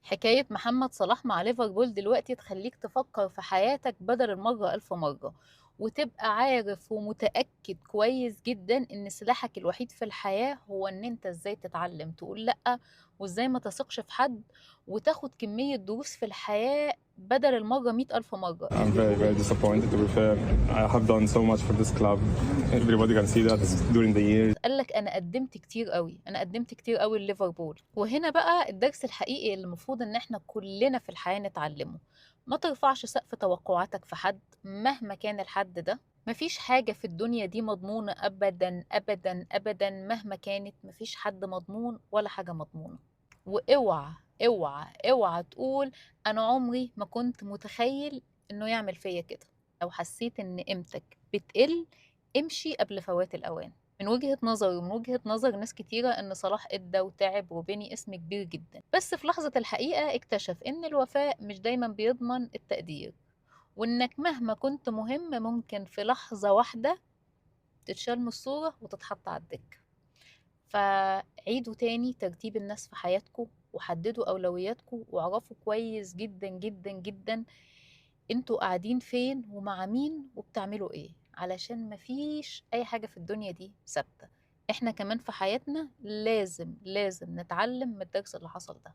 حكاية محمد صلاح مع ليفربول دلوقتي تخليك تفكر في حياتك بدل المرة ألف مرة، وتبقى عارف ومتأكد كويس جدا إن سلاحك الوحيد في الحياة هو إن أنت إزاي تتعلم تقول لأ، وإزاي ما تثقش في حد، وتاخد كمية دروس في الحياة بدل المرة 100 ألف مرة. I'm very, very disappointed to be fair. I have done so much for this club. Everybody can see that during the years. قال لك انا قدمت كتير قوي، انا قدمت كتير قوي لليفربول. وهنا بقى الدرس الحقيقي اللي المفروض ان احنا كلنا في الحياة نتعلمه: ما ترفعش سقف توقعاتك في حد مهما كان الحد ده. مفيش حاجة في الدنيا دي مضمونة ابدا ابدا ابدا، مهما كانت مفيش حد مضمون ولا حاجة مضمونة. واوعى اوعى اوعى تقول انا عمري ما كنت متخيل انه يعمل فيا كده. لو حسيت ان قيمتك بتقل، امشي قبل فوات الاوان. من وجهة نظري ومن وجهة نظر ناس كتيرة إن صلاح إدى وتعب وبني اسم كبير جدا، بس في لحظة الحقيقة اكتشف إن الوفاء مش دايما بيضمن التقدير، وإنك مهما كنت مهم ممكن في لحظة واحدة تتشال من الصورة وتتحط على الدكة. فعيدوا تاني ترتيب الناس في حياتكم، وحددوا أولوياتكم، واعرفوا كويس جدا جدا جدا انتوا قاعدين فين ومع مين وبتعملوا ايه، علشان مفيش اي حاجة في الدنيا دي ثابتة. احنا كمان في حياتنا لازم نتعلم من الدرس اللي حصل ده.